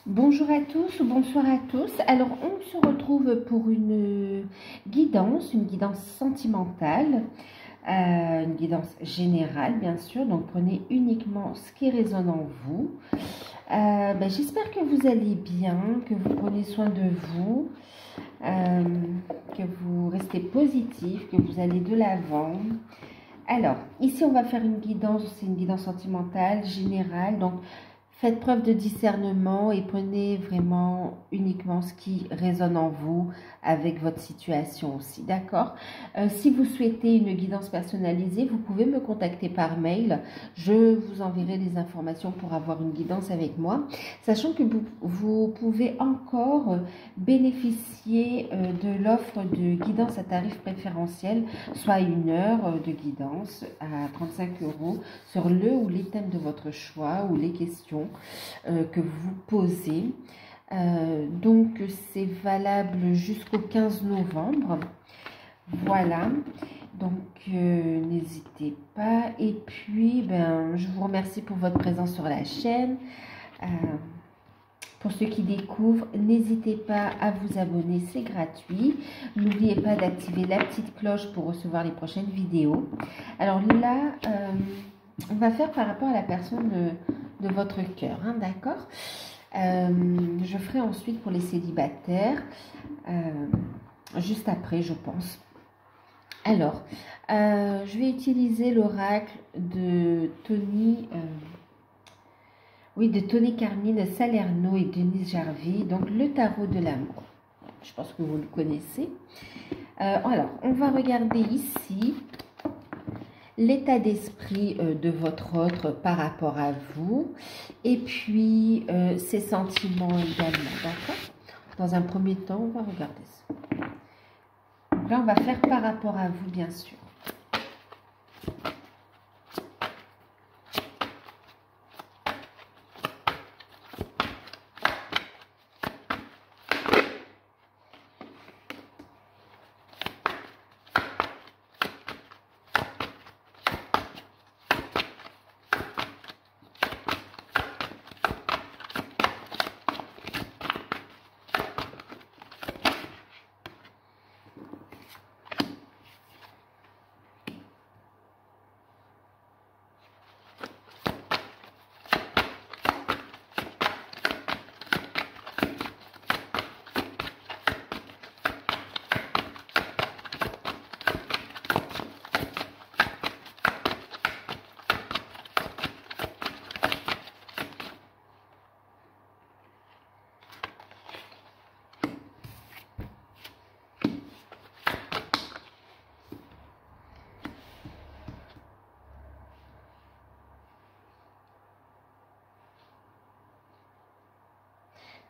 Bonjour à tous ou bonsoir à tous. Alors, on se retrouve pour une guidance sentimentale, une guidance générale, bien sûr. Donc, prenez uniquement ce qui résonne en vous. J'espère que vous allez bien, que vous prenez soin de vous, euh, que vous restez positif, que vous allez de l'avant. Alors, ici, on va faire une guidance, c'est une guidance sentimentale, générale. Donc, faites preuve de discernement et prenez vraiment uniquement ce qui résonne en vous avec votre situation aussi, d'accord? Si vous souhaitez une guidance personnalisée, vous pouvez me contacter par mail. Je vous enverrai les informations pour avoir une guidance avec moi, sachant que vous pouvez encore bénéficier de l'offre de guidance à tarif préférentiel, soit 1 heure de guidance à 35 € sur le ou les thèmes de votre choix ou les questions que vous posez. Donc c'est valable jusqu'au 15 novembre. Voilà, donc n'hésitez pas. Et puis je vous remercie pour votre présence sur la chaîne. Pour ceux qui découvrent, n'hésitez pas à vous abonner, c'est gratuit. N'oubliez pas d'activer la petite cloche pour recevoir les prochaines vidéos. Alors là, on va faire par rapport à la personne de votre cœur, hein, d'accord? Je ferai ensuite pour les célibataires, juste après, je pense. Alors, je vais utiliser l'oracle de Tony... de Tony Carmine Salerno et Denise Jarvie, donc le tarot de l'amour. Je pense que vous le connaissez. Alors, on va regarder ici l'état d'esprit de votre autre par rapport à vous, et puis ses sentiments également, d'accord? Dans un premier temps, on va regarder ça. Donc là, on va faire par rapport à vous, bien sûr.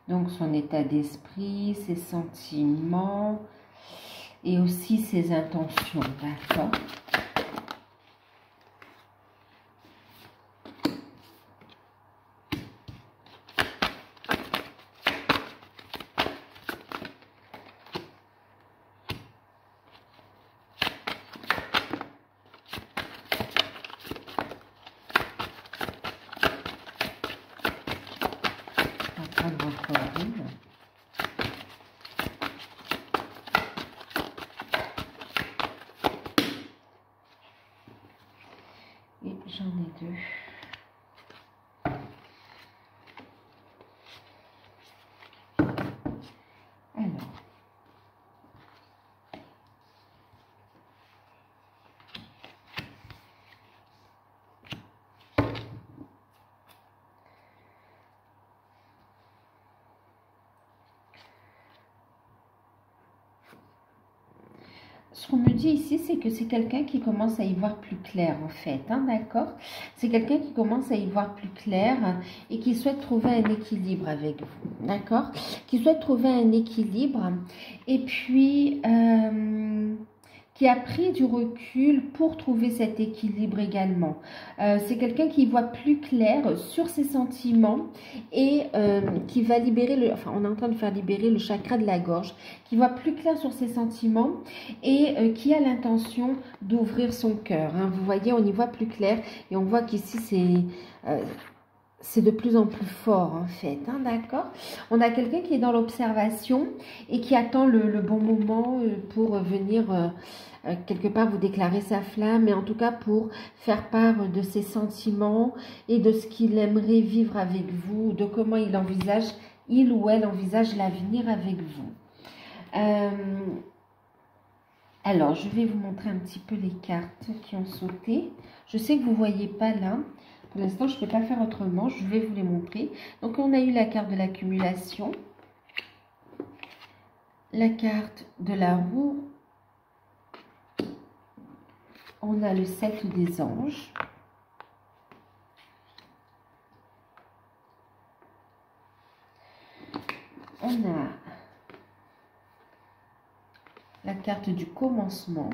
Donc son état d'esprit, ses sentiments et aussi ses intentions, d'accord? Votre rôle. Et j'en ai deux. Alors. Ce qu'on me dit ici, c'est que c'est quelqu'un qui commence à y voir plus clair, en fait, hein, d'accord? C'est quelqu'un qui commence à y voir plus clair et qui souhaite trouver un équilibre avec vous, d'accord? Qui souhaite trouver un équilibre et puis qui a pris du recul pour trouver cet équilibre également. C'est quelqu'un qui voit plus clair sur ses sentiments et qui va libérer, on est en train de faire libérer le chakra de la gorge, qui voit plus clair sur ses sentiments et qui a l'intention d'ouvrir son cœur. Hein. Vous voyez, on y voit plus clair et on voit qu'ici c'est de plus en plus fort en fait, hein, d'accord? On a quelqu'un qui est dans l'observation et qui attend le bon moment pour venir quelque part vous déclarer sa flamme, mais en tout cas pour faire part de ses sentiments et de ce qu'il aimerait vivre avec vous, de comment il ou elle envisage l'avenir avec vous. Alors, je vais vous montrer un petit peu les cartes qui ont sauté. Je sais que vous ne voyez pas là. Pour l'instant, je ne peux pas faire autrement. Je vais vous les montrer. Donc, on a eu la carte de l'accumulation. La carte de la roue. On a le 7 des anges. On a la carte du commencement.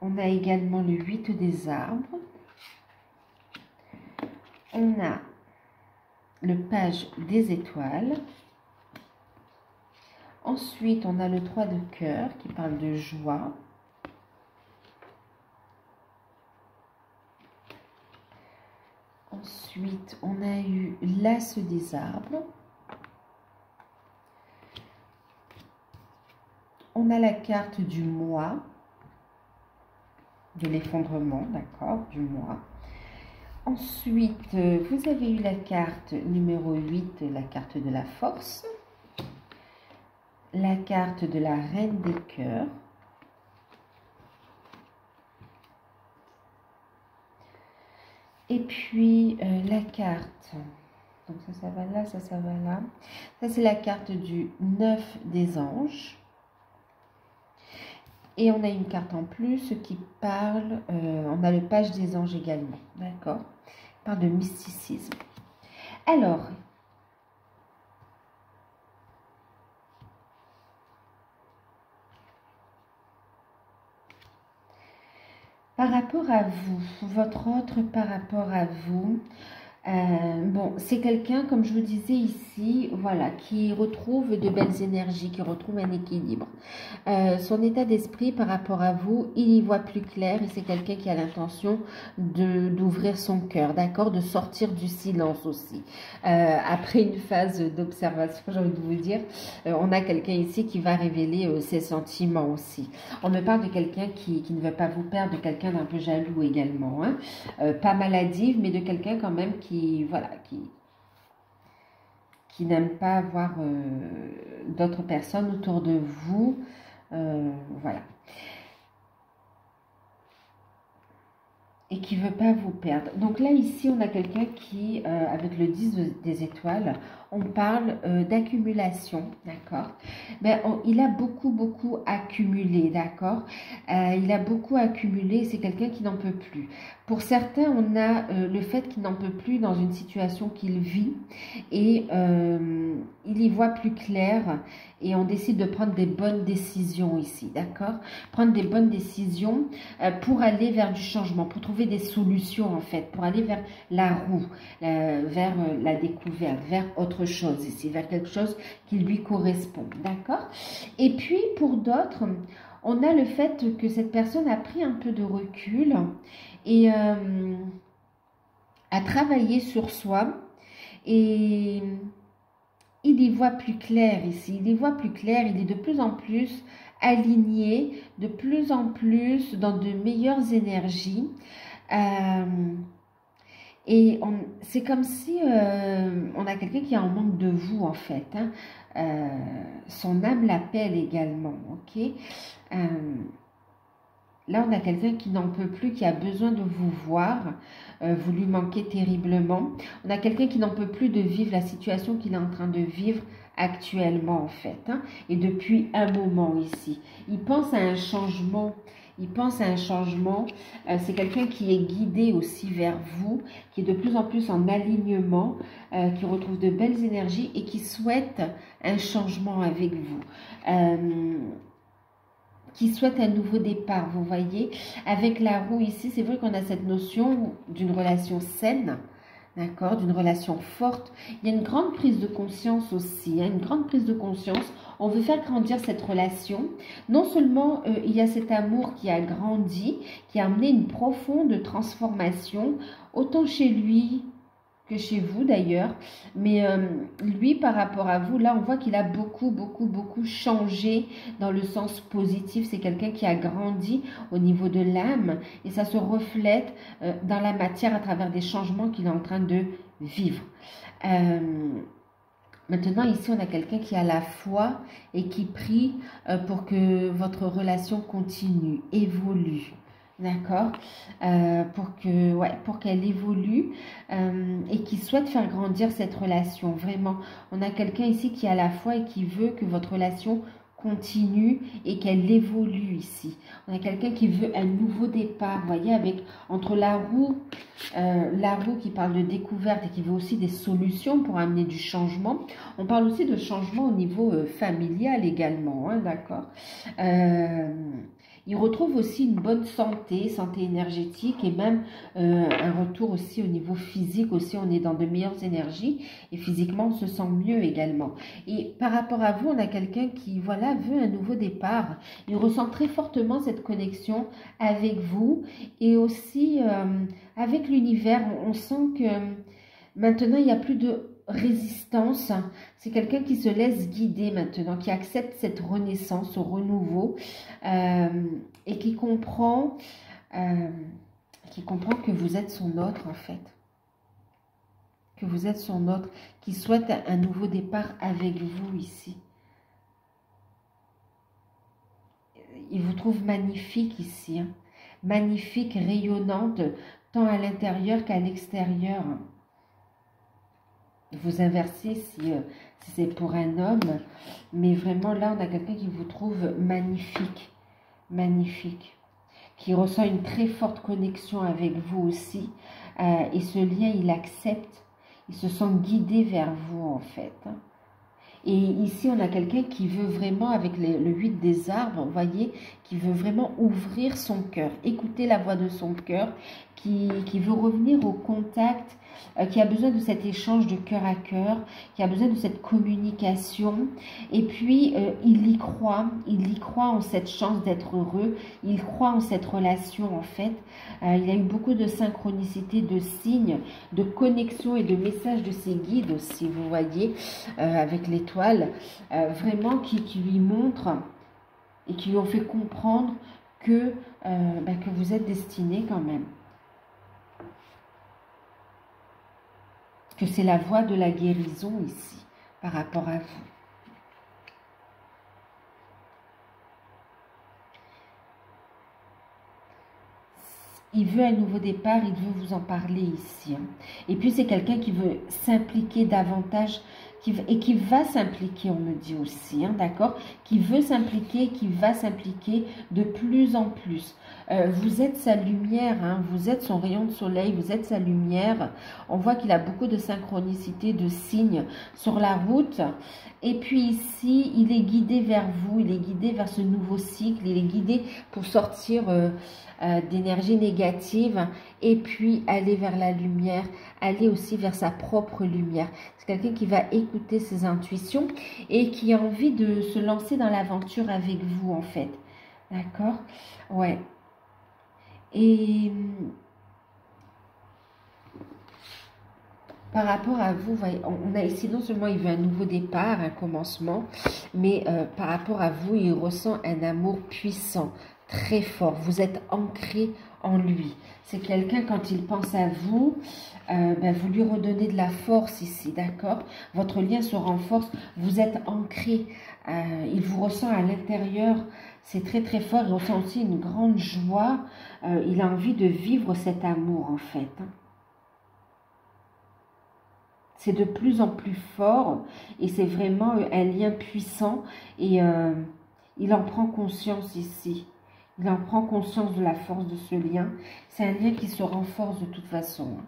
On a également le 8 des arbres. On a le page des étoiles. Ensuite, on a le 3 de cœur qui parle de joie. Ensuite, on a eu l'as des arbres. On a la carte du mois, de l'effondrement, d'accord, du mois. Ensuite, vous avez eu la carte numéro 8, la carte de la force. La carte de la reine des cœurs. Et puis, la carte, donc ça va là, ça va là. Ça, c'est la carte du 9 des anges. Et on a une carte en plus qui parle, on a le page des anges également, d'accord? Il parle de mysticisme. Alors, par rapport à vous, votre autre par rapport à vous, bon, c'est quelqu'un, comme je vous disais ici, voilà, qui retrouve de belles énergies, qui retrouve un équilibre. Son état d'esprit par rapport à vous, il y voit plus clair et c'est quelqu'un qui a l'intention d'ouvrir son cœur, d'accord, de sortir du silence aussi. Après une phase d'observation, j'ai envie de vous dire, on a quelqu'un ici qui va révéler ses sentiments aussi. On me parle de quelqu'un qui ne veut pas vous perdre, de quelqu'un d'un peu jaloux également, hein. Pas maladive, mais de quelqu'un quand même qui, voilà, qui n'aime pas avoir d'autres personnes autour de vous. Voilà. Et qui ne veut pas vous perdre. Donc là, ici, on a quelqu'un qui, avec le 10 des étoiles, on parle d'accumulation, d'accord? Ben, il a beaucoup accumulé, d'accord? Il a beaucoup accumulé, c'est quelqu'un qui n'en peut plus. Pour certains, on a le fait qu'il n'en peut plus dans une situation qu'il vit et il y voit plus clair et on décide de prendre des bonnes décisions ici, d'accord? Prendre des bonnes décisions pour aller vers du changement, pour trouver des solutions en fait, pour aller vers la roue, vers la découverte, vers autre chose ici, vers quelque chose qui lui correspond, d'accord? Et puis pour d'autres, on a le fait que cette personne a pris un peu de recul et a travaillé sur soi et il y voit plus clair ici, il y voit plus clair, il est de plus en plus aligné, de plus en plus dans de meilleures énergies. Et c'est comme si on a quelqu'un qui est en manque de vous en fait, hein. Son âme l'appelle également, ok? Là, on a quelqu'un qui n'en peut plus, qui a besoin de vous voir. Vous lui manquez terriblement. On a quelqu'un qui n'en peut plus de vivre la situation qu'il est en train de vivre actuellement, en fait, hein, et depuis un moment ici. Il pense à un changement. Il pense à un changement. C'est quelqu'un qui est guidé aussi vers vous, qui est de plus en plus en alignement, qui retrouve de belles énergies et qui souhaite un changement avec vous. Qui souhaite un nouveau départ, vous voyez. Avec la roue ici, c'est vrai qu'on a cette notion d'une relation saine, d'accord, d'une relation forte. Il y a une grande prise de conscience aussi, hein, une grande prise de conscience. On veut faire grandir cette relation. Non seulement il y a cet amour qui a grandi, qui a amené une profonde transformation, autant chez lui que chez vous d'ailleurs, mais lui par rapport à vous, là on voit qu'il a beaucoup changé dans le sens positif. C'est quelqu'un qui a grandi au niveau de l'âme et ça se reflète dans la matière à travers des changements qu'il est en train de vivre. Maintenant, ici, on a quelqu'un qui a la foi et qui prie pour que votre relation continue, évolue. D'accord, pour qu'elle évolue et qui souhaite faire grandir cette relation. Vraiment, on a quelqu'un ici qui a la foi et qui veut que votre relation continue et qu'elle évolue ici. On a quelqu'un qui veut un nouveau départ, vous voyez, avec entre la roue qui parle de découverte et qui veut aussi des solutions pour amener du changement. On parle aussi de changement au niveau familial également, hein, d'accord. Il retrouve aussi une bonne santé énergétique et même un retour aussi au niveau physique. Aussi, on est dans de meilleures énergies et physiquement, on se sent mieux également. Et par rapport à vous, on a quelqu'un qui, voilà, veut un nouveau départ. Il ressent très fortement cette connexion avec vous et aussi avec l'univers. On sent que maintenant, il n'y a plus de résistance. C'est quelqu'un qui se laisse guider maintenant, qui accepte cette renaissance, ce renouveau et qui comprend que vous êtes son autre en fait. Que vous êtes son autre, qui souhaite un nouveau départ avec vous ici. Il vous trouve magnifique ici, hein. Magnifique, rayonnante, tant à l'intérieur qu'à l'extérieur. Vous inversez si c'est pour un homme, mais vraiment là, on a quelqu'un qui vous trouve magnifique, magnifique, qui ressent une très forte connexion avec vous aussi, et ce lien, il accepte, il se sent guidé vers vous en fait. Et ici, on a quelqu'un qui veut vraiment, avec le 8 des arbres, vous voyez, qui veut vraiment ouvrir son cœur, écouter la voix de son cœur, qui veut revenir au contact, qui a besoin de cet échange de cœur à cœur, qui a besoin de cette communication. Et puis, il y croit en cette chance d'être heureux, il croit en cette relation en fait. Il a eu beaucoup de synchronicité, de signes, de connexion et de messages de ses guides aussi, vous voyez, avec l'étoile, vraiment qui lui montrent et qui lui ont fait comprendre que vous êtes destiné quand même. Que c'est la voie de la guérison ici, par rapport à vous. Il veut un nouveau départ, il veut vous en parler ici. Hein. Et puis c'est quelqu'un qui veut s'impliquer davantage et qui va s'impliquer, on me dit aussi, hein, d'accord, qui veut s'impliquer, qui va s'impliquer de plus en plus. Vous êtes sa lumière, hein, vous êtes son rayon de soleil, vous êtes sa lumière. On voit qu'il a beaucoup de synchronicité, de signes sur la route. Et puis ici, il est guidé vers vous, il est guidé vers ce nouveau cycle, il est guidé pour sortir d'énergie négative et puis aller vers la lumière, aller aussi vers sa propre lumière. C'est quelqu'un qui va écouter ses intuitions et qui a envie de se lancer dans l'aventure avec vous en fait. D'accord? Ouais. Et par rapport à vous, on a ici non seulement il veut un nouveau départ, un commencement, mais par rapport à vous, il ressent un amour puissant, très fort. Vous êtes ancré en lui. C'est quelqu'un, quand il pense à vous, vous lui redonnez de la force ici, d'accord? Votre lien se renforce, vous êtes ancré. Il vous ressent à l'intérieur, c'est très très fort. Il ressent aussi une grande joie. Il a envie de vivre cet amour en fait. C'est de plus en plus fort et c'est vraiment un lien puissant et il en prend conscience ici. Il en prend conscience de la force de ce lien. C'est un lien qui se renforce de toute façon, hein,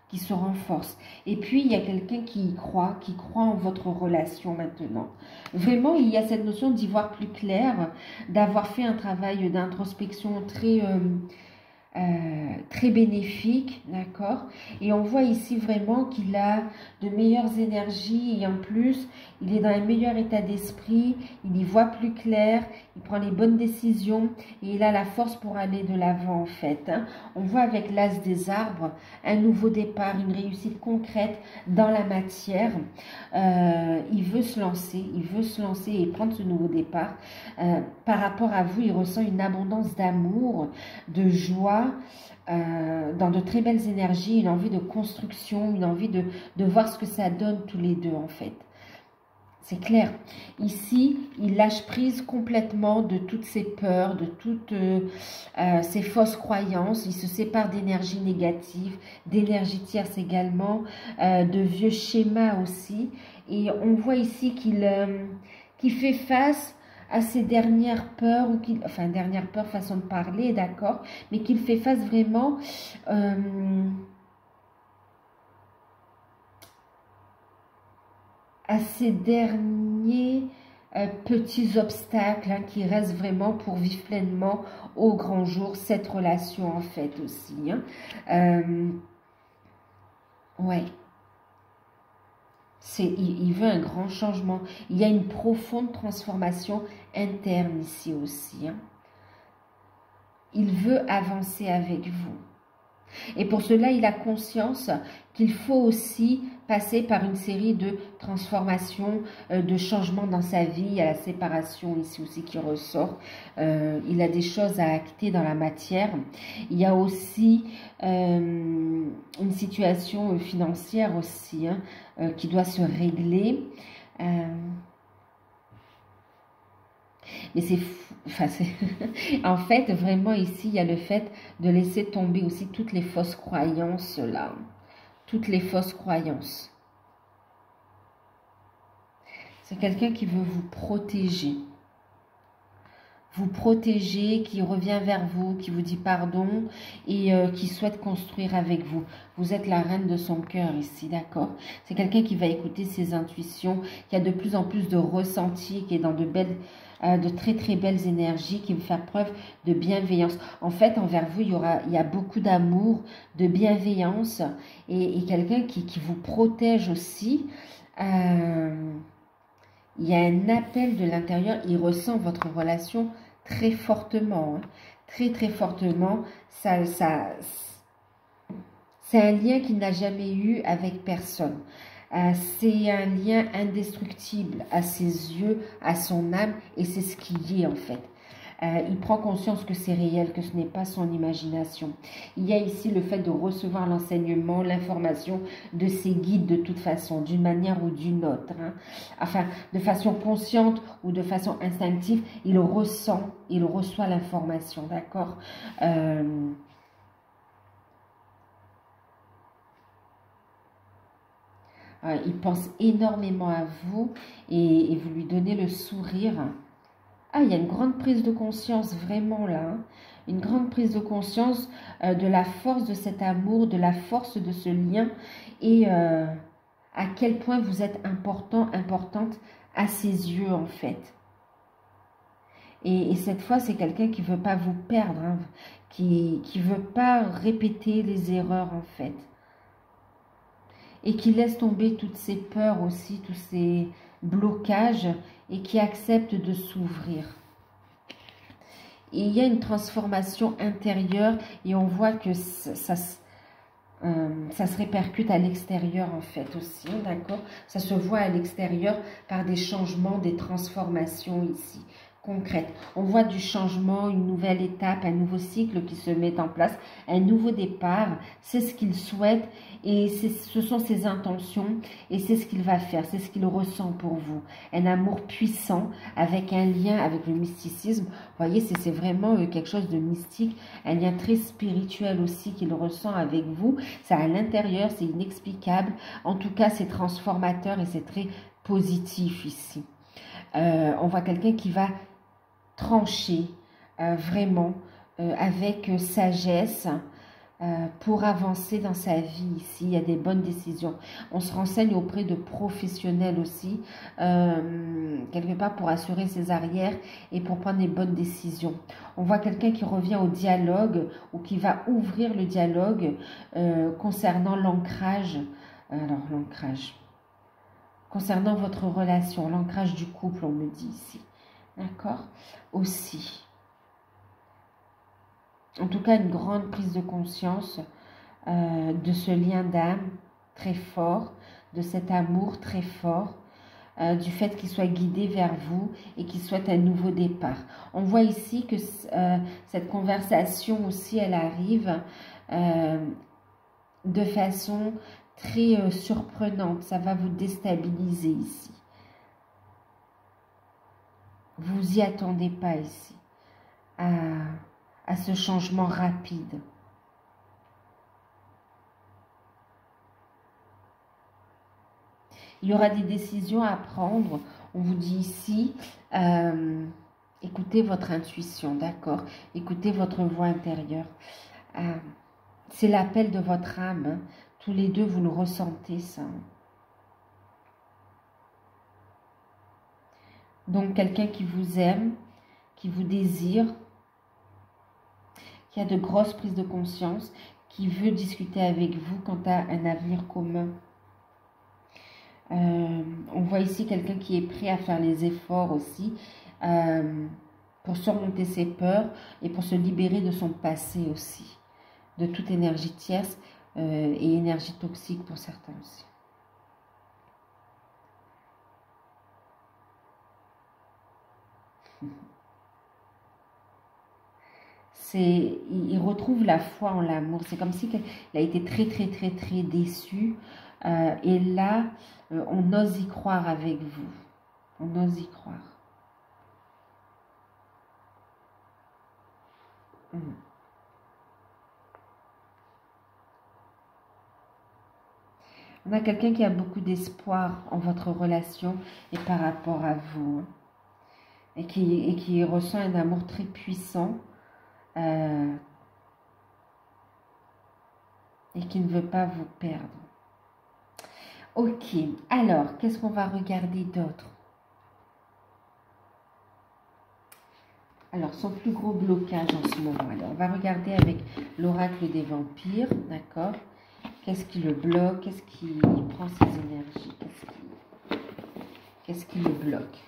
qui se renforce. Et puis, il y a quelqu'un qui croit en votre relation maintenant. Vraiment, il y a cette notion d'y voir plus clair, d'avoir fait un travail d'introspection très très bénéfique, d'accord? Et on voit ici vraiment qu'il a de meilleures énergies et en plus, il est dans un meilleur état d'esprit, il y voit plus clair, il prend les bonnes décisions et il a la force pour aller de l'avant en fait. Hein. On voit avec l'as des arbres un nouveau départ, une réussite concrète dans la matière. Il veut se lancer et prendre ce nouveau départ. Par rapport à vous, il ressent une abondance d'amour, de joie, dans de très belles énergies, une envie de construction, une envie de voir ce que ça donne tous les deux en fait. C'est clair. Ici, il lâche prise complètement de toutes ses peurs, de toutes ses fausses croyances. Il se sépare d'énergie négative, d'énergie tierce également, de vieux schémas aussi. Et on voit ici qu'il fait face à ses dernières peurs, enfin dernières peurs, façon de parler, d'accord, mais qu'il fait face vraiment à ces derniers petits obstacles hein, qui restent vraiment pour vivre pleinement au grand jour cette relation en fait aussi. Hein. Ouais. Il veut un grand changement. Il y a une profonde transformation interne ici aussi. Hein. Il veut avancer avec vous. Et pour cela, il a conscience qu'il faut aussi passer par une série de transformations, de changements dans sa vie. Il y a la séparation ici aussi qui ressort. Il a des choses à acter dans la matière. Il y a aussi une situation financière aussi hein, qui doit se régler. Mais c'est enfin, en fait, vraiment ici, il y a le fait de laisser tomber aussi toutes les fausses croyances là. Toutes les fausses croyances. C'est quelqu'un qui veut vous protéger. Vous protéger, qui revient vers vous, qui vous dit pardon et qui souhaite construire avec vous. Vous êtes la reine de son cœur ici, d'accord? C'est quelqu'un qui va écouter ses intuitions, qui a de plus en plus de ressentis, qui est dans de très très belles énergies, qui veut faire preuve de bienveillance. En fait, envers vous, il y a beaucoup d'amour, de bienveillance et quelqu'un qui vous protège aussi. Il y a un appel de l'intérieur, il ressent votre relation très fortement, hein, très très fortement. C'est un lien qu'il n'a jamais eu avec personne. C'est un lien indestructible à ses yeux, à son âme, et c'est ce qui est en fait. Il prend conscience que c'est réel, que ce n'est pas son imagination. Il y a ici le fait de recevoir l'enseignement, l'information de ses guides de toute façon, d'une manière ou d'une autre. Hein. Enfin, de façon consciente ou de façon instinctive, il reçoit l'information, d'accord il pense énormément à vous et vous lui donnez le sourire. Ah, il y a une grande prise de conscience vraiment là, hein. Une grande prise de conscience de la force de cet amour, de la force de ce lien et à quel point vous êtes important, importante à ses yeux en fait. Et cette fois, c'est quelqu'un qui ne veut pas vous perdre, hein, qui ne veut pas répéter les erreurs en fait. Et qui laisse tomber toutes ses peurs aussi, tous ces blocages et qui accepte de s'ouvrir. Et il y a une transformation intérieure et on voit que ça se répercute à l'extérieur en fait aussi, d'accord? Ça se voit à l'extérieur par des changements, des transformations ici. Concrète. On voit du changement, une nouvelle étape, un nouveau cycle qui se met en place, un nouveau départ. C'est ce qu'il souhaite et ce sont ses intentions et c'est ce qu'il va faire, c'est ce qu'il ressent pour vous. Un amour puissant avec un lien avec le mysticisme. Vous voyez, c'est vraiment quelque chose de mystique, un lien très spirituel aussi qu'il ressent avec vous. C'est à l'intérieur, c'est inexplicable. En tout cas, c'est transformateur et c'est très positif ici. On voit quelqu'un qui va trancher vraiment avec sagesse, pour avancer dans sa vie ici. Il y a des bonnes décisions. On se renseigne auprès de professionnels aussi, quelque part pour assurer ses arrières et pour prendre les bonnes décisions. On voit quelqu'un qui revient au dialogue ou qui va ouvrir le dialogue concernant l'ancrage. Alors, l'ancrage. Concernant votre relation, l'ancrage du couple, on me dit ici. D'accord? Aussi. En tout cas, une grande prise de conscience de ce lien d'âme très fort, de cet amour très fort, du fait qu'il soit guidé vers vous et qu'il souhaite un nouveau départ. On voit ici que cette conversation aussi, elle arrive de façon très surprenante. Ça va vous déstabiliser ici. Vous y attendez pas ici à ce changement rapide. Il y aura des décisions à prendre. On vous dit ici, écoutez votre intuition, d'accord? Écoutez votre voix intérieure. C'est l'appel de votre âme. Hein. Tous les deux, vous le ressentez, ça. Donc, quelqu'un qui vous aime, qui vous désire, qui a de grosses prises de conscience, qui veut discuter avec vous quant à un avenir commun. On voit ici quelqu'un qui est prêt à faire les efforts aussi pour surmonter ses peurs et pour se libérer de son passé aussi, de toute énergie tierce et énergie toxique pour certains aussi. Il retrouve la foi en l'amour. C'est comme si il a été très déçu. Et là, on ose y croire avec vous. On ose y croire. On a quelqu'un qui a beaucoup d'espoir en votre relation et par rapport à vous. Et qui ressent un amour très puissant. Et qui ne veut pas vous perdre. Ok, alors, qu'est-ce qu'on va regarder d'autre? Alors, son plus gros blocage en ce moment. Alors, on va regarder avec l'oracle des vampires, d'accord? Qu'est-ce qui le bloque? Qu'est-ce qui prend ses énergies? Qu'est-ce qui le bloque?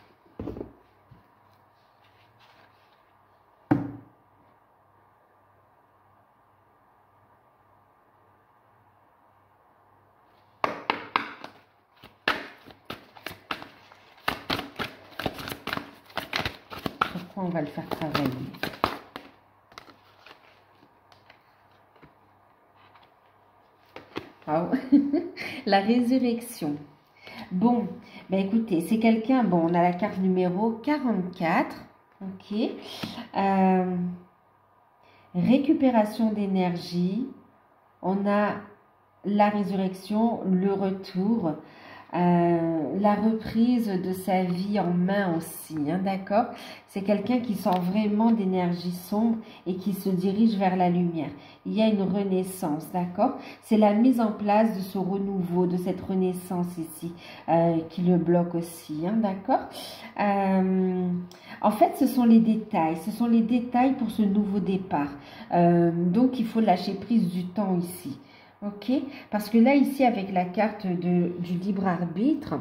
On va le faire travailler. Oh. La résurrection. Bon, ben écoutez, c'est quelqu'un, bon, on a la carte numéro 44, ok. Récupération d'énergie, on a la résurrection, le retour, la reprise de sa vie en main aussi, hein, d'accord? C'est quelqu'un qui sent vraiment d'énergie sombre et qui se dirige vers la lumière. Il y a une renaissance, d'accord? C'est la mise en place de ce renouveau, de cette renaissance ici, qui le bloque aussi, hein, d'accord? En fait, ce sont les détails pour ce nouveau départ. Donc, il faut lâcher prise du temps ici. Ok, parce que là, ici, avec la carte du libre arbitre,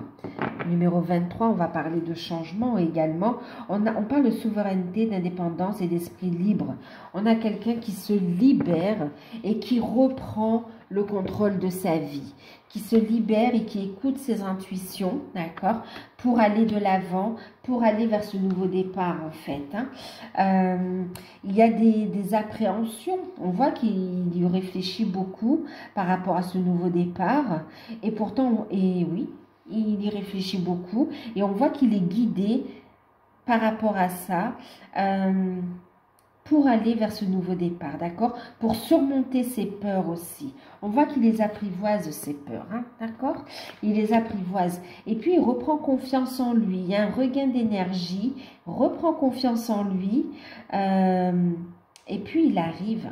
numéro 23, on va parler de changement également. On parle de souveraineté, d'indépendance et d'esprit libre. On a quelqu'un qui se libère et qui reprend le contrôle de sa vie, qui se libère et qui écoute ses intuitions, d'accord, pour aller de l'avant, pour aller vers ce nouveau départ, en fait. Hein. Il y a des appréhensions. On voit qu'il y réfléchit beaucoup par rapport à ce nouveau départ. Et pourtant, oui, il y réfléchit beaucoup. Et on voit qu'il est guidé par rapport à ça pour aller vers ce nouveau départ, d'accord? Pour surmonter ses peurs aussi. On voit qu'il les apprivoise, ces peurs, hein, d'accord? Il les apprivoise. Et puis, il reprend confiance en lui. Il y a un regain d'énergie, reprend confiance en lui. Et puis, il arrive.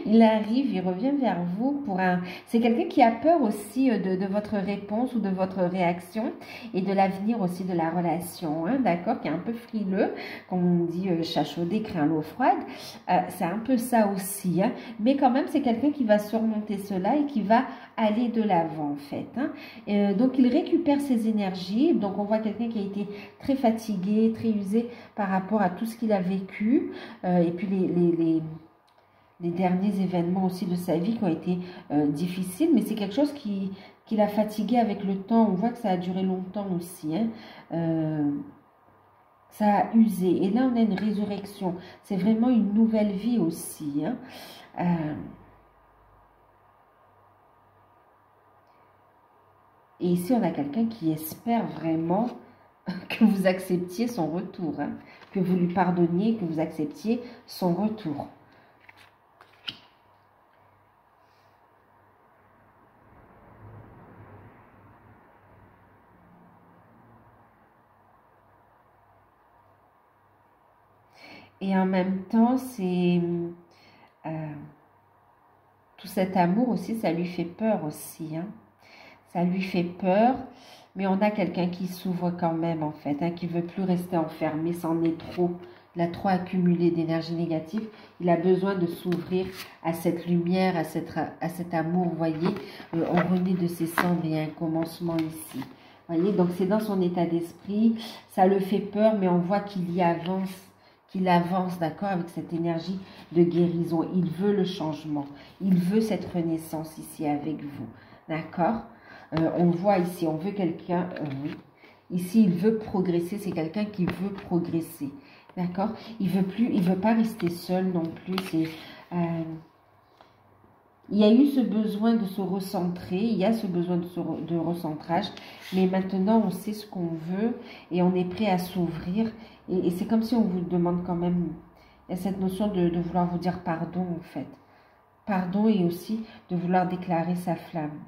Il arrive, il revient vers vous pour un... C'est quelqu'un qui a peur aussi de votre réponse ou de votre réaction et de l'avenir aussi de la relation, hein, d'accord? Qui est un peu frileux, comme on dit chat chaudé craint l'eau froide. C'est un peu ça aussi, hein, mais quand même c'est quelqu'un qui va surmonter cela et qui va aller de l'avant en fait, hein. Donc il récupère ses énergies, donc on voit quelqu'un qui a été très fatigué, très usé par rapport à tout ce qu'il a vécu, et puis les derniers événements aussi de sa vie qui ont été difficiles, mais c'est quelque chose qui l'a fatigué avec le temps. On voit que ça a duré longtemps aussi, hein. Ça a usé. Et là, on a une résurrection. C'est vraiment une nouvelle vie aussi, hein. Et ici, on a quelqu'un qui espère vraiment que vous acceptiez son retour, hein, que vous lui pardonniez, que vous acceptiez son retour. Et en même temps, c'est tout cet amour aussi, ça lui fait peur aussi, hein. Ça lui fait peur, mais on a quelqu'un qui s'ouvre quand même en fait, hein, qui ne veut plus rester enfermé, c'en est trop. Il a trop accumulé d'énergie négative. Il a besoin de s'ouvrir à cette lumière, à cet amour, vous voyez. On renaît de ses cendres, il y a un commencement ici. Vous voyez, donc c'est dans son état d'esprit. Ça le fait peur, mais on voit qu'il avance, d'accord, avec cette énergie de guérison. Il veut le changement. Il veut cette renaissance ici avec vous, d'accord. On voit ici, on veut quelqu'un, oui. Ici, il veut progresser, c'est quelqu'un qui veut progresser, d'accord. Il veut pas rester seul non plus. Il y a eu ce besoin de se recentrer, il y a ce besoin de recentrage, mais maintenant on sait ce qu'on veut et on est prêt à s'ouvrir. Et c'est comme si on vous demande quand même, il y a cette notion de vouloir vous dire pardon en fait. Pardon et aussi de vouloir déclarer sa flamme.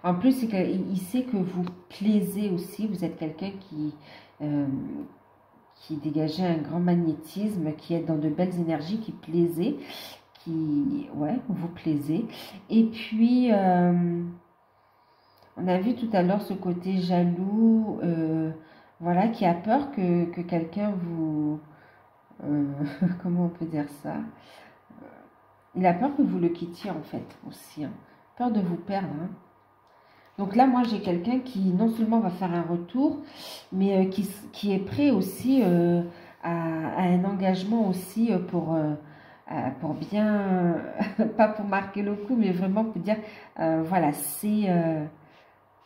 En plus, c'est qu'il sait que vous plaisez aussi. Vous êtes quelqu'un qui dégageait un grand magnétisme, qui est dans de belles énergies, qui plaisait, ouais, vous plaisez. Et puis, on a vu tout à l'heure ce côté jaloux, voilà, qui a peur que quelqu'un vous... comment on peut dire ça? Il a peur que vous le quittiez en fait aussi, hein. Peur de vous perdre, hein. Donc là, moi, j'ai quelqu'un qui non seulement va faire un retour, mais qui est prêt aussi à un engagement aussi pour bien, pas pour marquer le coup, mais vraiment pour dire, voilà,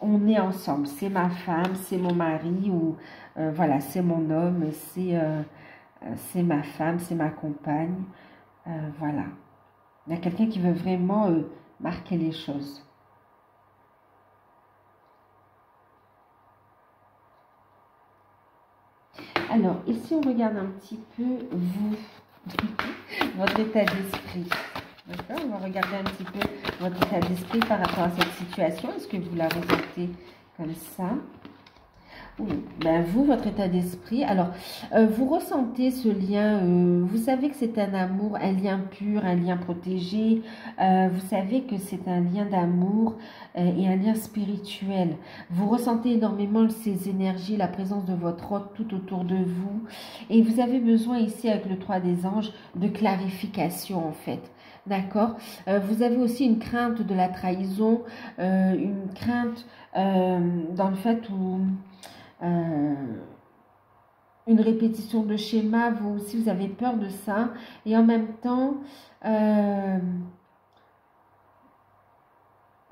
on est ensemble, c'est ma femme, c'est mon mari, ou voilà, c'est mon homme, c'est ma femme, c'est ma compagne, voilà. Il y a quelqu'un qui veut vraiment marquer les choses. Alors, ici, on regarde un petit peu vous, votre état d'esprit. D'accord? On va regarder un petit peu votre état d'esprit par rapport à cette situation. Est-ce que vous la ressentez comme ça? Oui, ben vous, votre état d'esprit. Alors, vous ressentez ce lien, vous savez que c'est un amour, un lien pur, un lien protégé. Vous savez que c'est un lien d'amour et un lien spirituel. Vous ressentez énormément ces énergies, la présence de votre hôte tout autour de vous. Et vous avez besoin ici, avec le 3 des anges, de clarification en fait. D'accord. Vous avez aussi une crainte de la trahison, une crainte dans le fait où... une répétition de schéma, vous aussi vous avez peur de ça, et en même temps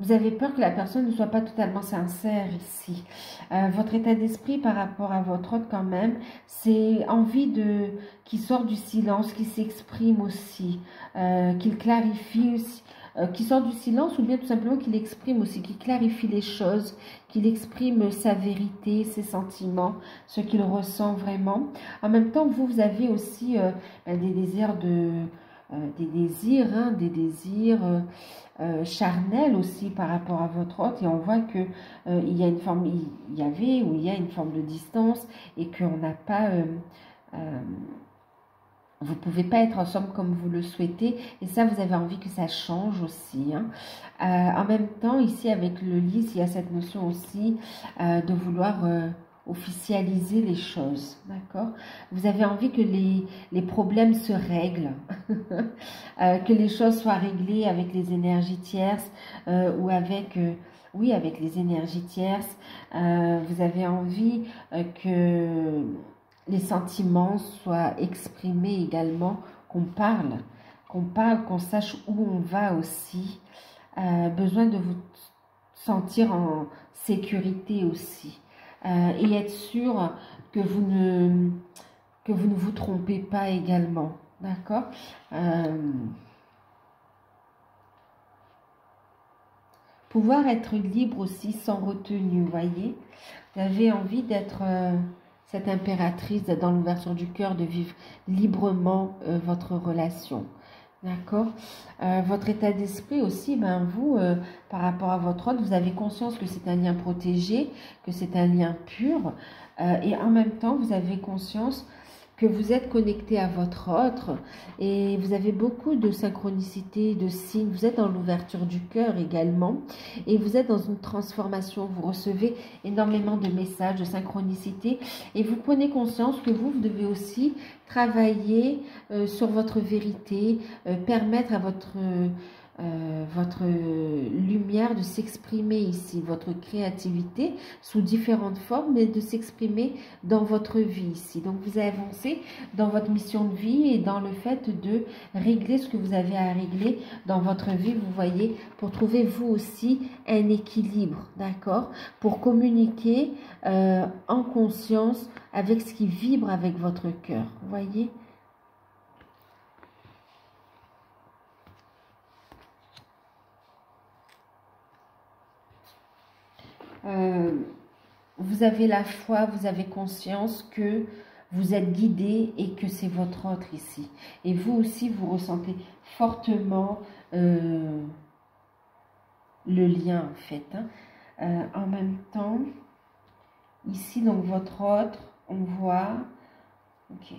vous avez peur que la personne ne soit pas totalement sincère ici. Votre état d'esprit par rapport à votre autre quand même, c'est envie qui sort du silence, qui s'exprime aussi, qu'il clarifie aussi, qui sort du silence, ou bien tout simplement qu'il exprime aussi, qu'il clarifie les choses, qu'il exprime sa vérité, ses sentiments, ce qu'il ressent vraiment. En même temps, vous avez aussi des désirs des désirs, hein, des désirs charnels aussi par rapport à votre hôte. Et on voit que il y a une forme, il y avait ou il y a une forme de distance et qu'on n'a pas... vous ne pouvez pas être ensemble comme vous le souhaitez. Et ça, vous avez envie que ça change aussi. Hein. En même temps, ici, avec le lys, il y a cette notion aussi de vouloir officialiser les choses. D'accord? Vous avez envie que les problèmes se règlent. Que les choses soient réglées avec les énergies tierces ou avec... oui, avec les énergies tierces. Vous avez envie que les sentiments soient exprimés également, qu'on sache où on va aussi. Besoin de vous sentir en sécurité aussi. Et être sûr que vous ne vous trompez pas également. D'accord? Pouvoir être libre aussi sans retenue, vous voyez. Vous avez envie d'être cette impératrice dans l'ouverture du cœur, de vivre librement votre relation. D'accord? Votre état d'esprit aussi, ben vous, par rapport à votre hôte, vous avez conscience que c'est un lien protégé, que c'est un lien pur, et en même temps, vous avez conscience que vous êtes connecté à votre autre et vous avez beaucoup de synchronicité, de signes. Vous êtes dans l'ouverture du cœur également et vous êtes dans une transformation. Vous recevez énormément de messages, de synchronicité et vous prenez conscience que vous devez aussi travailler sur votre vérité, permettre à votre lumière de s'exprimer ici, votre créativité sous différentes formes, mais de s'exprimer dans votre vie ici. Donc vous avancez dans votre mission de vie et dans le fait de régler ce que vous avez à régler dans votre vie, vous voyez, pour trouver vous aussi un équilibre, d'accord? Pour communiquer en conscience avec ce qui vibre avec votre cœur, vous voyez? Vous avez la foi, vous avez conscience que vous êtes guidé et que c'est votre autre ici. Et vous aussi, vous ressentez fortement le lien en fait. Hein. En même temps, ici, donc votre autre, on voit... Ok.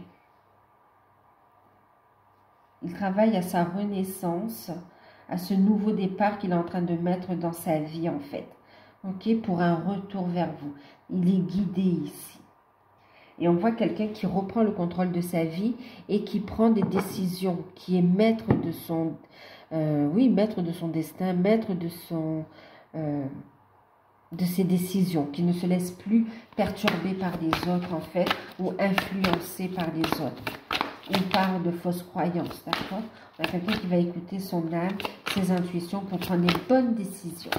Il travaille à sa renaissance, à ce nouveau départ qu'il est en train de mettre dans sa vie en fait. Ok, pour un retour vers vous. Il est guidé ici. Et on voit quelqu'un qui reprend le contrôle de sa vie et qui prend des décisions, qui est maître de son, maître de son destin, maître de ses décisions, qui ne se laisse plus perturber par les autres en fait, ou influencer par les autres, ou par de fausses croyances, d'accord? On a quelqu'un qui va écouter son âme, ses intuitions pour prendre les bonnes décisions.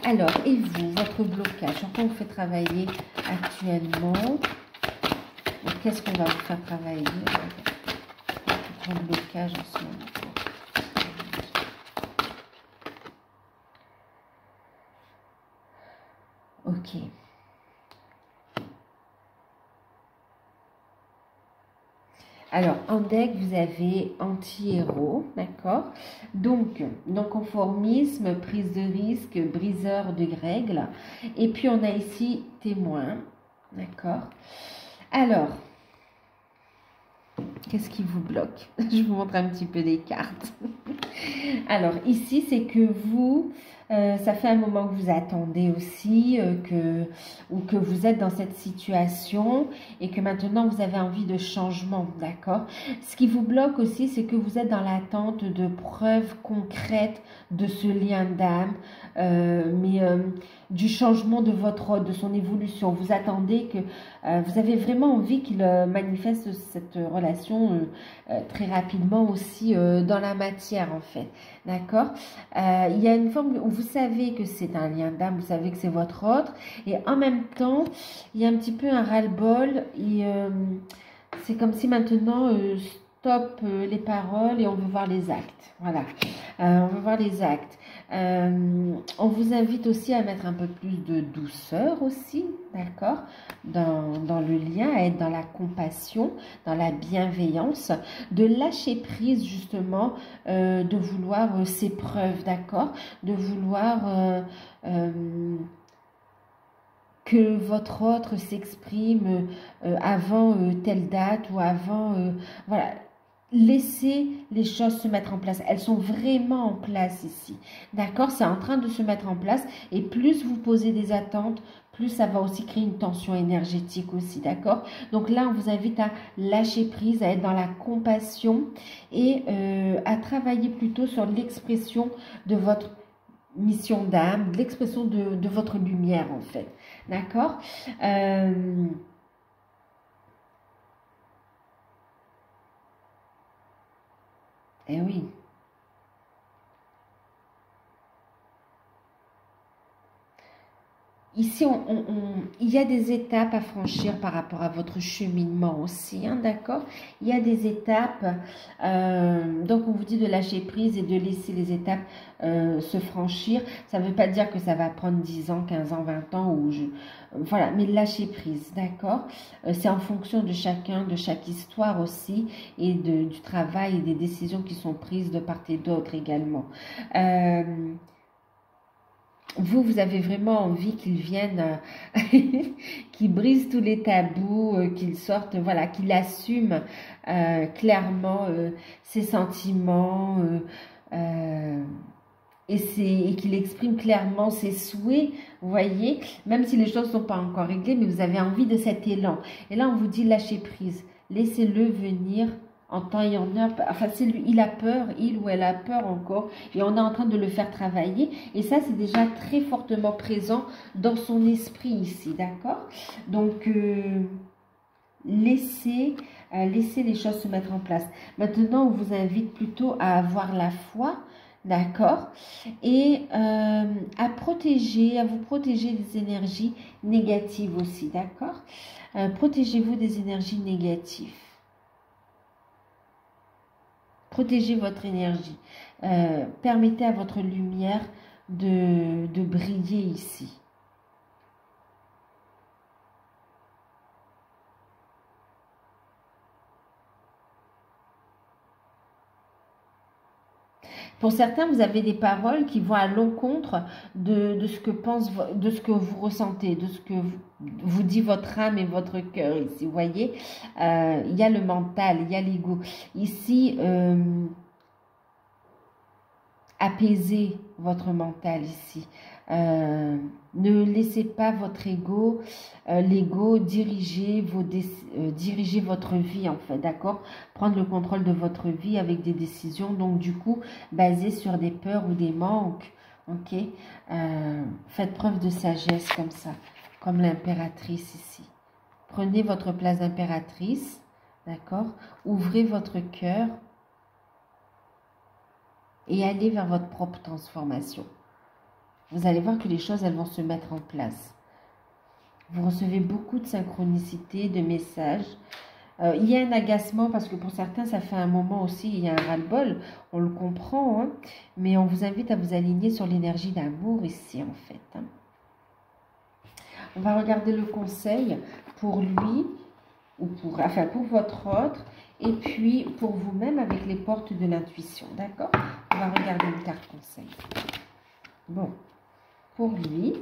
Alors, et vous, votre blocage, sur quoi on vous fait travailler actuellement? Qu'est-ce qu'on va vous faire travailler? Votre blocage en ce moment. Ok. Alors, en deck, vous avez anti-héros, d'accord? Donc, non-conformisme, prise de risque, briseur de règles. Et puis, on a ici témoin, d'accord? Alors, qu'est-ce qui vous bloque? Je vous montre un petit peu des cartes. Alors, ici, c'est que vous... ça fait un moment que vous attendez aussi, ou que vous êtes dans cette situation et que maintenant vous avez envie de changement, d'accord? Ce qui vous bloque aussi, c'est que vous êtes dans l'attente de preuves concrètes de ce lien d'âme, du changement de votre hôte, de son évolution. Vous attendez que vous avez vraiment envie qu'il manifeste cette relation très rapidement aussi dans la matière en fait, d'accord? Il y a une forme où vous savez que c'est un lien d'âme, vous savez que c'est votre autre, et en même temps, il y a un petit peu un ras-le-bol, c'est comme si maintenant, stop les paroles et on veut voir les actes, voilà, on veut voir les actes. On vous invite aussi à mettre un peu plus de douceur aussi, d'accord, dans le lien, à être dans la compassion, dans la bienveillance, de lâcher prise justement, de vouloir ses preuves, d'accord, de vouloir que votre autre s'exprime avant telle date ou avant, voilà. Laissez les choses se mettre en place. Elles sont vraiment en place ici. D'accord? C'est en train de se mettre en place. Et plus vous posez des attentes, plus ça va aussi créer une tension énergétique aussi. D'accord? Donc là, on vous invite à lâcher prise, à être dans la compassion et à travailler plutôt sur l'expression de votre mission d'âme, l'expression de votre lumière en fait. D'accord? Eh oui. Ici, il y a des étapes à franchir par rapport à votre cheminement aussi, hein, d'accord? Il y a des étapes, donc on vous dit de lâcher prise et de laisser les étapes se franchir. Ça ne veut pas dire que ça va prendre 10 ans, 15 ans, 20 ans, voilà, mais lâcher prise, d'accord? C'est en fonction de chacun, de chaque histoire aussi, et du travail et des décisions qui sont prises de part et d'autre également. Vous avez vraiment envie qu'ils viennent, qu'ils brisent tous les tabous, qu'ils sortent, voilà, qu'il assume clairement ses sentiments et qu'il exprime clairement ses souhaits, vous voyez, même si les choses ne sont pas encore réglées, mais vous avez envie de cet élan. Et là, on vous dit lâcher prise, laissez-le venir en temps et en heure. Enfin, c'est lui, il a peur, il ou elle a peur encore, et on est en train de le faire travailler. Et ça, c'est déjà très fortement présent dans son esprit ici, d'accord? Donc, laissez les choses se mettre en place. Maintenant, on vous invite plutôt à avoir la foi, d'accord? Et à vous protéger des énergies négatives aussi, d'accord? Protégez-vous des énergies négatives. Protégez votre énergie. Permettez à votre lumière de briller ici. Pour certains, vous avez des paroles qui vont à l'encontre de ce que vous ressentez, de ce que vous dit votre âme et votre cœur ici. Vous voyez, il y a le mental, il y a l'ego. Ici, apaisez votre mental ici. Ne laissez pas votre ego, l'ego diriger votre vie en fait, d'accord? Prendre le contrôle de votre vie avec des décisions, donc du coup, basées sur des peurs ou des manques, ok? Faites preuve de sagesse comme ça, comme l'impératrice ici. Prenez votre place d'impératrice, d'accord? Ouvrez votre cœur et allez vers votre propre transformation. Vous allez voir que les choses, elles vont se mettre en place. Vous recevez beaucoup de synchronicité, de messages. Il y a un agacement parce que pour certains, ça fait un moment aussi, il y a un ras-le-bol. On le comprend, hein, mais on vous invite à vous aligner sur l'énergie d'amour ici, en fait. Hein. On va regarder le conseil pour lui, ou pour votre autre, et puis pour vous-même avec les portes de l'intuition, d'accord? On va regarder une carte conseil. Bon, pour lui,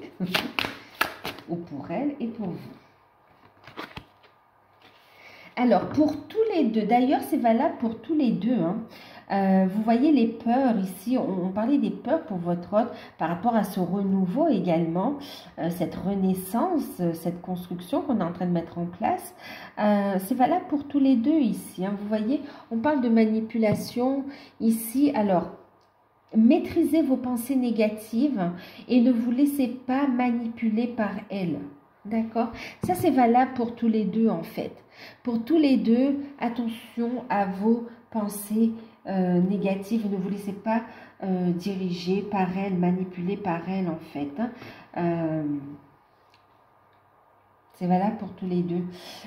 ou pour elle, et pour vous. Alors, pour tous les deux, d'ailleurs, c'est valable pour tous les deux, hein. Vous voyez les peurs ici, on parlait des peurs pour votre autre par rapport à ce renouveau également, cette renaissance, cette construction qu'on est en train de mettre en place. C'est valable pour tous les deux ici, hein. Vous voyez, on parle de manipulation ici. Alors, maîtrisez vos pensées négatives et ne vous laissez pas manipuler par elles. D'accord? Ça, c'est valable pour tous les deux, en fait. Pour tous les deux, attention à vos pensées négatives. Ne vous laissez pas diriger par elles, manipuler par elles, en fait. Hein. C'est valable pour tous les deux.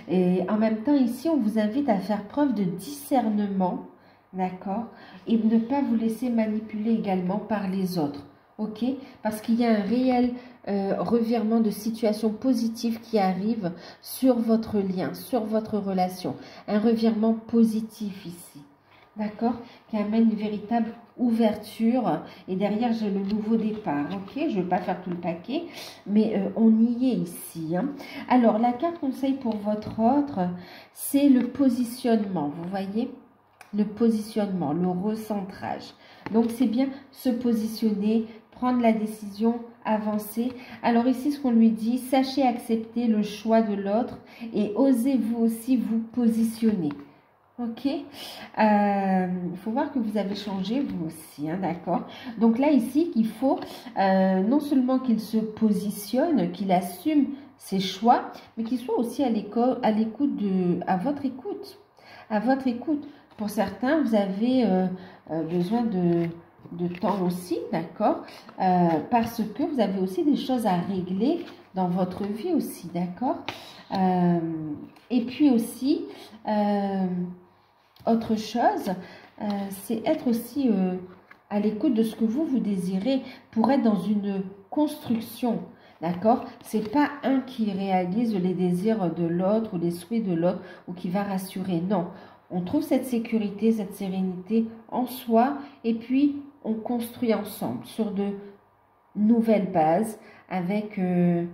Et en même temps, ici, on vous invite à faire preuve de discernement, d'accord? Et ne pas vous laisser manipuler également par les autres. ok? Parce qu'il y a un réel revirement de situation positive qui arrive sur votre lien, sur votre relation. Un revirement positif ici, d'accord? Qui amène une véritable ouverture. Et derrière, j'ai le nouveau départ, ok? Je ne vais pas faire tout le paquet, mais on y est ici, hein? Alors, la carte conseil pour votre autre, c'est le positionnement, vous voyez? Le positionnement, le recentrage. Donc, c'est bien se positionner, prendre la décision, avancer. Alors ici, ce qu'on lui dit, sachez accepter le choix de l'autre et osez vous aussi vous positionner. Ok, il faut voir que vous avez changé vous aussi, hein, d'accord. Donc là ici, il faut non seulement qu'il se positionne, qu'il assume ses choix, mais qu'il soit aussi à l'écoute à votre écoute, à votre écoute. Pour certains, vous avez besoin de temps aussi, d'accord, parce que vous avez aussi des choses à régler dans votre vie aussi, d'accord. Et puis aussi, autre chose, c'est être aussi à l'écoute de ce que vous désirez pour être dans une construction, d'accord. C'est pas un qui réalise les désirs de l'autre ou les souhaits de l'autre ou qui va rassurer, non. On trouve cette sécurité, cette sérénité en soi et puis on construit ensemble sur de nouvelles bases avec un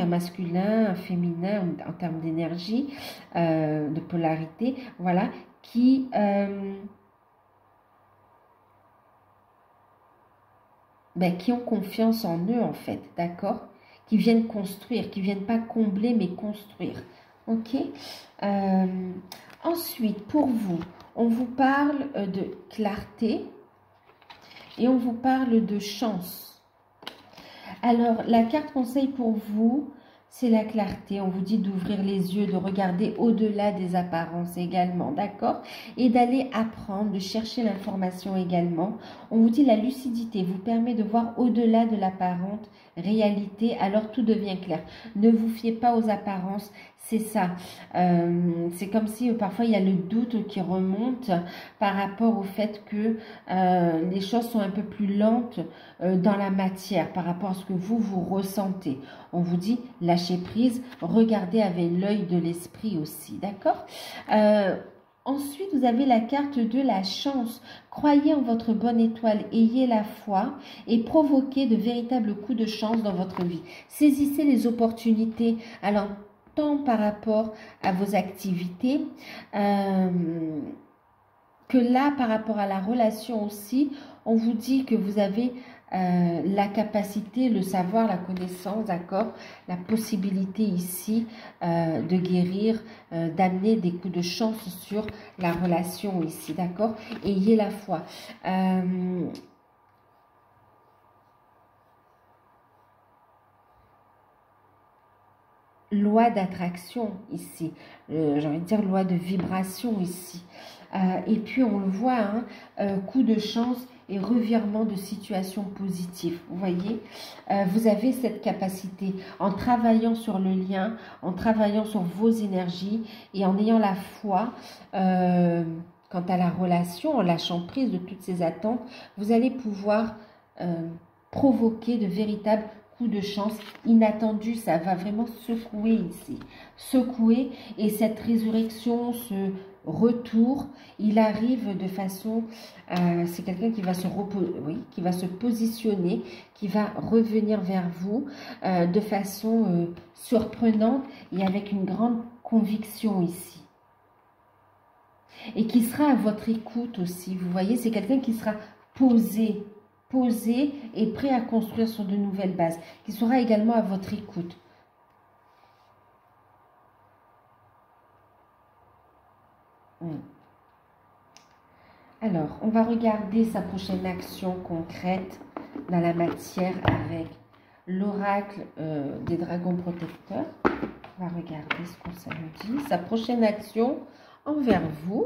masculin, un féminin en termes d'énergie, de polarité, voilà, qui ont confiance en eux en fait, d'accord, qui viennent construire, qui viennent pas combler mais construire, ok. Ensuite, pour vous, on vous parle de clarté et on vous parle de chance. Alors, la carte conseil pour vous, c'est la clarté. On vous dit d'ouvrir les yeux, de regarder au-delà des apparences également, d'accord? Et d'aller apprendre, de chercher l'information également. On vous dit la lucidité vous permet de voir au-delà de l'apparente réalité, alors tout devient clair. Ne vous fiez pas aux apparences, c'est ça. C'est comme si parfois il y a le doute qui remonte par rapport au fait que les choses sont un peu plus lentes dans la matière par rapport à ce que vous ressentez. On vous dit lâcher prise, regardez avec l'œil de l'esprit aussi, d'accord? Ensuite, vous avez la carte de la chance. Croyez en votre bonne étoile, ayez la foi et provoquez de véritables coups de chance dans votre vie. Saisissez les opportunités. Alors, tant par rapport à vos activités, que là, par rapport à la relation aussi, on vous dit que vous avez la capacité, le savoir, la connaissance, d'accord, la possibilité ici de guérir, d'amener des coups de chance sur la relation ici, d'accord. Ayez la foi. Loi d'attraction ici, j'ai envie de dire loi de vibration ici. Et puis on le voit, hein, coup de chance et revirement de situation positive. Vous voyez, vous avez cette capacité en travaillant sur le lien, en travaillant sur vos énergies et en ayant la foi quant à la relation, en lâchant prise de toutes ces attentes, vous allez pouvoir provoquer de véritables coups de chance inattendus. Ça va vraiment secouer ici, secouer, et cette résurrection, ce retour, il arrive de façon, c'est quelqu'un qui va qui va se positionner, qui va revenir vers vous de façon surprenante et avec une grande conviction ici. Et qui sera à votre écoute aussi, vous voyez, c'est quelqu'un qui sera posé et prêt à construire sur de nouvelles bases, qui sera également à votre écoute. Alors, on va regarder sa prochaine action concrète dans la matière avec l'oracle des dragons protecteurs. On va regarder ce que ça nous dit. Sa prochaine action envers vous.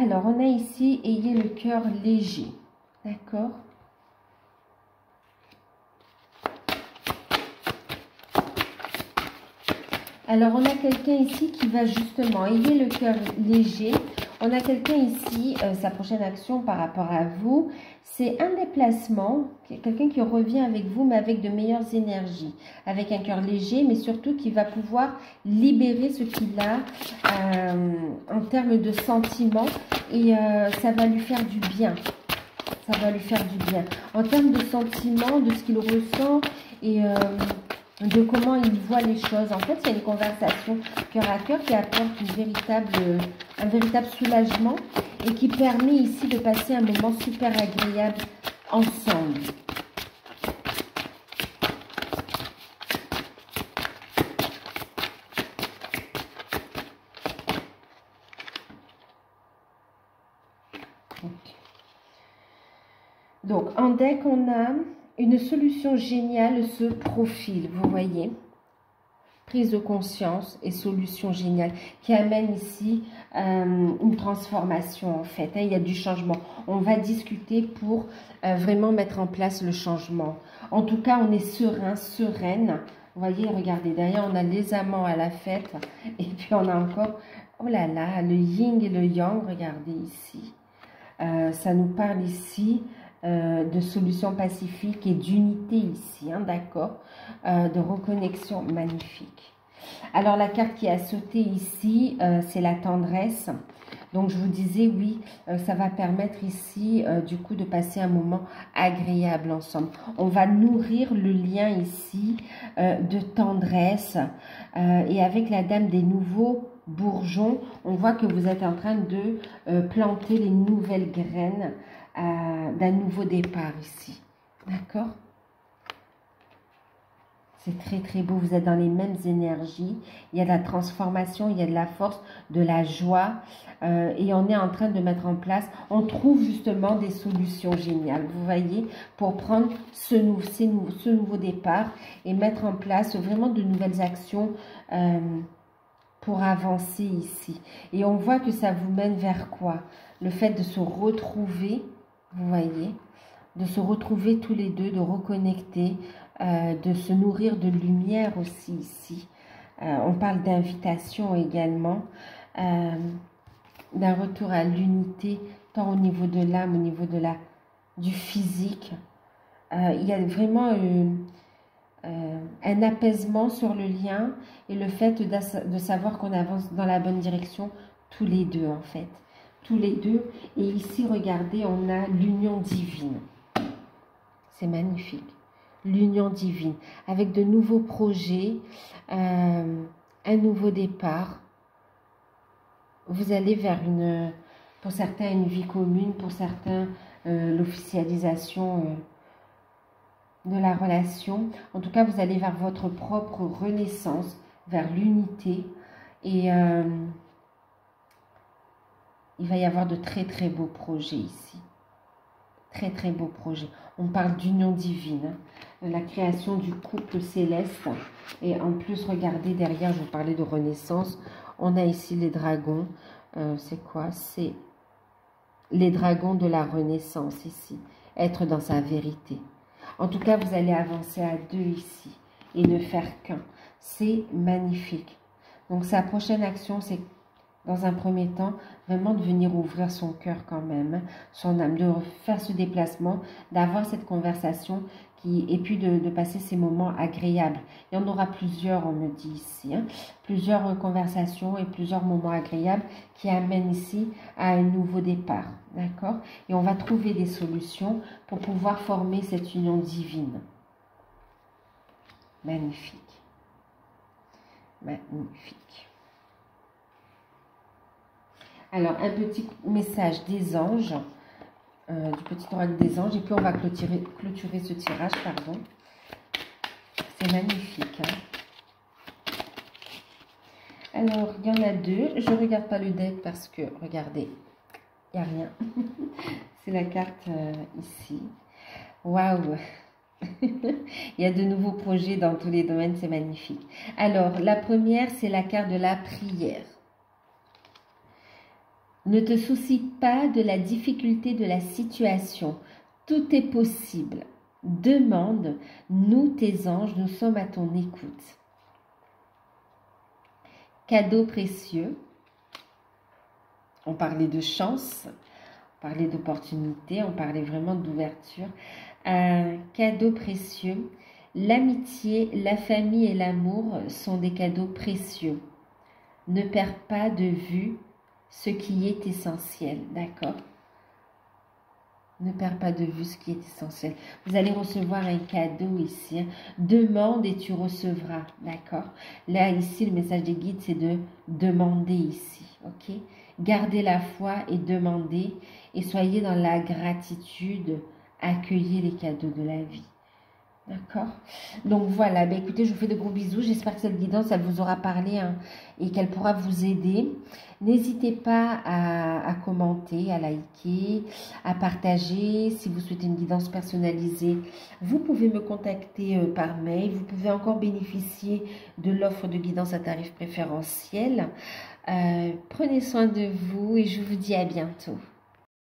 Alors, on a ici, ayez le cœur léger. D'accord? Alors, on a quelqu'un ici qui va justement, ayez le cœur léger. On a quelqu'un ici, sa prochaine action par rapport à vous, c'est un déplacement, quelqu'un qui revient avec vous, mais avec de meilleures énergies, avec un cœur léger, mais surtout qui va pouvoir libérer ce qu'il a en termes de sentiments, et ça va lui faire du bien. Ça va lui faire du bien. En termes de sentiments, de ce qu'il ressent, et de comment il voit les choses. En fait, il y a une conversation cœur à cœur qui apporte un véritable soulagement et qui permet ici de passer un moment super agréable ensemble. Donc, en deck, on a une solution géniale se profile, vous voyez. Prise de conscience et solution géniale qui amène ici une transformation en fait. Il y a du changement. On va discuter pour vraiment mettre en place le changement. En tout cas, on est serein, sereine. Vous voyez, regardez, derrière, on a les amants à la fête. Et puis, on a encore, oh là là, le yin et le yang, regardez ici. Ça nous parle ici de solutions pacifiques et d'unité ici, hein, d'accord, de reconnexion magnifique. Alors la carte qui a sauté ici, c'est la tendresse. Donc je vous disais, oui, ça va permettre ici du coup de passer un moment agréable ensemble. On va nourrir le lien ici de tendresse et avec la dame des nouveaux bourgeons, on voit que vous êtes en train de planter les nouvelles graines d'un nouveau départ ici. D'accord? C'est très très beau, vous êtes dans les mêmes énergies, il y a de la transformation, il y a de la force, de la joie et on est en train de mettre en place, on trouve justement des solutions géniales, vous voyez, pour prendre ce nouveau départ et mettre en place vraiment de nouvelles actions pour avancer ici. Et on voit que ça vous mène vers quoi? Le fait de se retrouver, vous voyez, de se retrouver tous les deux, de reconnecter, de se nourrir de lumière aussi ici. On parle d'invitation également, d'un retour à l'unité, tant au niveau de l'âme, au niveau de du physique. Il y a vraiment un apaisement sur le lien et le fait de savoir qu'on avance dans la bonne direction tous les deux en fait. Tous les deux. Et ici, regardez, on a l'union divine. C'est magnifique. L'union divine. Avec de nouveaux projets, un nouveau départ. Vous allez vers pour certains, une vie commune, pour certains, l'officialisation de la relation. En tout cas, vous allez vers votre propre renaissance, vers l'unité. Et il va y avoir de très très beaux projets ici. Très très beaux projets. On parle d'union divine, la création du couple céleste. Et en plus, regardez derrière, je vous parlais de renaissance. On a ici les dragons. C'est quoi? C'est les dragons de la renaissance ici. Être dans sa vérité. En tout cas, vous allez avancer à deux ici et ne faire qu'un. C'est magnifique. Donc, sa prochaine action, c'est dans un premier temps, vraiment de venir ouvrir son cœur quand même, son âme, de faire ce déplacement, d'avoir cette conversation et puis de passer ces moments agréables. Il y en aura plusieurs, on me dit ici, hein, plusieurs conversations et plusieurs moments agréables qui amènent ici à un nouveau départ, d'accord? Et on va trouver des solutions pour pouvoir former cette union divine. Magnifique. Magnifique. Alors, un petit message des anges, du petit oracle des anges, et puis on va clôturer ce tirage, pardon. C'est magnifique. Hein. Alors, il y en a deux. Je ne regarde pas le deck parce que, regardez, il n'y a rien. C'est la carte ici. Waouh! Il y a de nouveaux projets dans tous les domaines, c'est magnifique. Alors, la première, c'est la carte de la prière. Ne te soucie pas de la difficulté de la situation. Tout est possible. Demande, nous tes anges, nous sommes à ton écoute. Cadeau précieux. On parlait de chance, on parlait d'opportunité, on parlait vraiment d'ouverture. Un cadeau précieux. L'amitié, la famille et l'amour sont des cadeaux précieux. Ne perds pas de vue ce qui est essentiel, d'accord? Ne perds pas de vue ce qui est essentiel. Vous allez recevoir un cadeau ici. Hein. Demande et tu recevras, d'accord? Là, ici, le message des guides, c'est de demander ici, ok? Gardez la foi et demandez. Et soyez dans la gratitude. Accueillez les cadeaux de la vie. D'accord. Donc voilà, ben écoutez, je vous fais de gros bisous. J'espère que cette guidance, elle vous aura parlé hein, et qu'elle pourra vous aider. N'hésitez pas à commenter, à liker, à partager. Si vous souhaitez une guidance personnalisée, vous pouvez me contacter par mail. Vous pouvez encore bénéficier de l'offre de guidance à tarif préférentiel. Prenez soin de vous et je vous dis à bientôt.